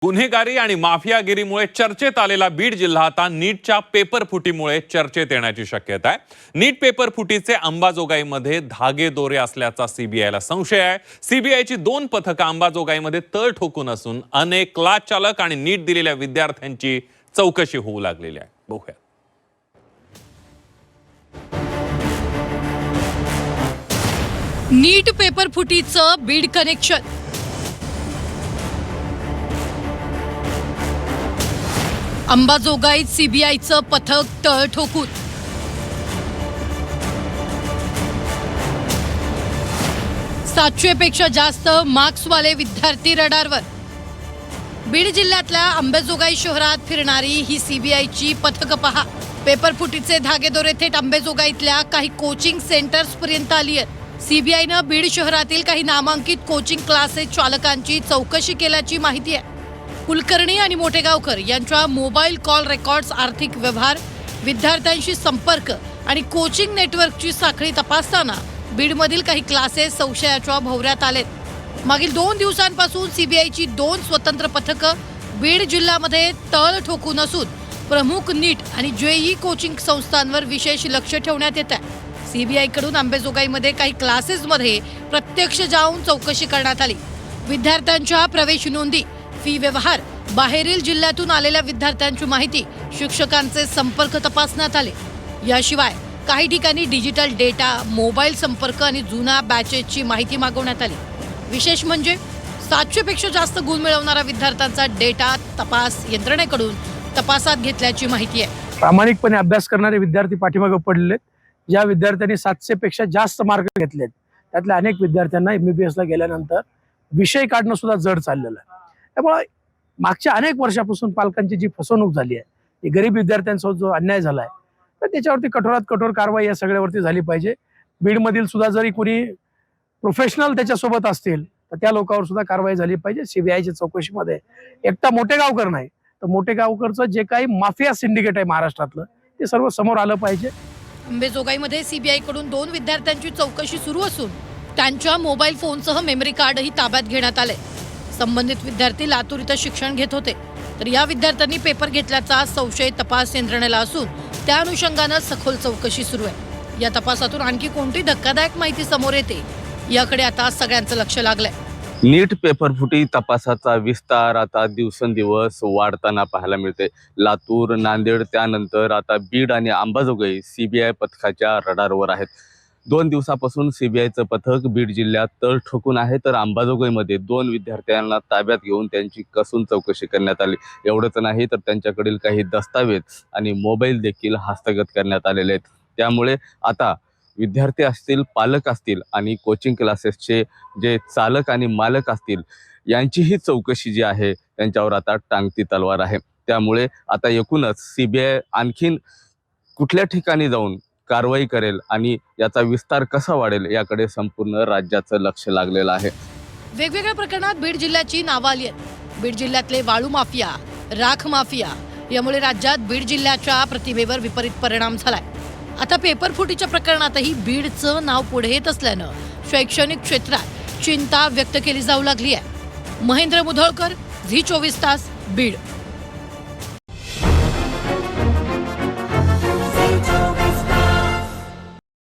गुन्हेगारी आणि माफियागिरीमुळे चर्चेत आलेला बीड जिल्हा आता नीटच्या पेपरफुटीमुळे चर्चेत येण्याची शक्यता आहे. नीट पेपरफुटीचे अंबाजोगाईमध्ये धागेदोरे असल्याचा सीबीआयला संशय आहे. सीबीआयची 2 पथकं अंबाजोगाईमध्ये तळ ठोकून असून अनेक लाच चालक आणि नीट दिलेल्या विद्यार्थ्यांची चौकशी होऊ लागलेली आहे. बघूया. नीट पेपरफुटीचं बीड कनेक्शन. अंबाजोगाईत सीबीआयचं पथक तळ ठोकून. पेक्षा जास्त मार्क्सवाले विद्यार्थी रडारवर. बीड जिल्ह्यातल्या अंबाजोगाई शहरात फिरणारी ही सीबीआयची पथकं पहा. पेपरफुटीचे धागेदोरे थेट अंबाजोगाईतल्या काही कोचिंग सेंटर्स पर्यंत आली आहेत. सीबीआयनं बीड शहरातील काही नामांकित कोचिंग क्लासेस चालकांची चौकशी केल्याची माहिती आहे. कुलकर्णी आणि मोठेगावकर यांच्या मोबाईल कॉल रेकॉर्ड्स, आर्थिक व्यवहार, विद्यार्थ्यांशी संपर्क आणि कोचिंग नेटवर्कची साखळी तपासताना बीडमधील काही क्लासेस संशयाच्या भोवऱ्यात आलेत. मागील 2 दिवसांपासून सीबीआयची 2 स्वतंत्र पथकं बीड जिल्ह्यामध्ये तळ ठोकून असून प्रमुख नीट आणि जेईई कोचिंग संस्थांवर विशेष लक्ष ठेवण्यात येत आहे. सीबीआयकडून अंबाजोगाईमध्ये काही क्लासेसमध्ये प्रत्यक्ष जाऊन चौकशी करण्यात आली. विद्यार्थ्यांच्या प्रवेश नोंदी, फी व्यवहार, बाहेरील जिल्ह्यातून आलेल्या विद्यार्थ्यांची माहिती, शिक्षकांचे संपर्क तपासण्यात आले. याशिवाय काही ठिकाणी डिजिटल डेटा, मोबाईल संपर्क आणि जुना बॅचेसची माहिती मागवण्यात आली. विशेष म्हणजे 700 पेक्षा जास्त गुण मिळवणाऱ्या विद्यार्थ्यांचा डेटा तपास यंत्रणेकडून तपासात घेतल्याची माहिती आहे. प्रामाणिकपणे अभ्यास करणारे विद्यार्थी पाठीमागे पडलेत. ज्या विद्यार्थ्यांनी 700 पेक्षा जास्त मार्क घेतलेत त्यातल्या अनेक विद्यार्थ्यांना MBBS ला गेल्यानंतर विषय काढणं सुद्धा जड चाललेलं आहे. त्यामुळे मागच्या अनेक वर्षापासून पालकांची जी फसवणूक झाली आहे, ती गरीब विद्यार्थ्यांसोबत जो अन्याय झाला आहे, तर त्याच्यावरती कठोरात कठोर कारवाई या सगळ्यावरती झाली पाहिजे. बीडमधील सुद्धा जरी कोणी प्रोफेशनल त्याच्यासोबत असतील तर त्या लोकांवर सुद्धा कारवाई झाली पाहिजे. सीबीआयच्या चौकशीमध्ये एकटा मोठेगावकर नाही तर मोठेगावकरचं जे काही माफिया सिंडिकेट आहे महाराष्ट्रातलं ते सर्व समोर आलं पाहिजे. अंबाजोगाईमध्ये सीबीआयकडून 2 विद्यार्थ्यांची चौकशी सुरू असून त्यांच्या मोबाईल फोनसह मेमरी कार्डही ताब्यात घेण्यात आले. संबंधित विद्यार्थी लातूर इथं शिक्षण घेत होते, तर या विद्यार्थ्यांनी पेपर घेतल्याचा संशय तपास यंत्रणेला असून त्या अनुषंगानं सखोल चौकशी सुरू आहे. या तपासातून आणखी कोणती धक्कादायक माहिती समोर येते याकडे आता सगळ्यांचं लक्ष लागलंय. नीट पेपरफुटी तपासाचा विस्तार आता दिवसेंदिवस वाढताना पाहायला मिळते. लातूर, नांदेड, त्यानंतर आता बीड आणि अंबाजोगाई सीबीआय पथकाच्या रडारवर आहेत. 2 दिवसापासून सीबीआयचं पथक बीड जिल्ह्यात तळ ठोकून आहे, तर अंबाजोगाईमध्ये 2 विद्यार्थ्यांना ताब्यात घेऊन त्यांची कसून चौकशी करण्यात आली. एवढंच नाही तर त्यांच्याकडील काही दस्तावेज आणि मोबाईल देखील हस्तगत करण्यात आलेले आहेत. त्यामुळे आता विद्यार्थी असतील, पालक असतील आणि कोचिंग क्लासेसचे जे चालक आणि मालक असतील यांचीही चौकशी जी आहे त्यांच्यावर आता टांगती तलवार आहे. त्यामुळे आता एकूणच सीबीआय आणखीन कुठल्या ठिकाणी जाऊन कारवाई करेल आणि याचा विस्तार कसा वाढेल याकडे संपूर्ण राज्याचं लक्ष लागलेलं आहे. वेगवेगळ्या प्रकरणात बीड जिल्ह्याची नावं आली आहेत. बीड जिल्ह्यातले वाळू माफिया, राख माफिया यामुळे राज्यात बीड जिल्ह्याच्या प्रतिमेवर विपरीत परिणाम झालाय. आता पेपरफुटीच्या प्रकरणातही बीडचं नाव पुढे येत असल्यानं शैक्षणिक क्षेत्रात चिंता व्यक्त केली जाऊ लागली आहे. महेंद्र मुधोळकर, झी 24 तास, बीड.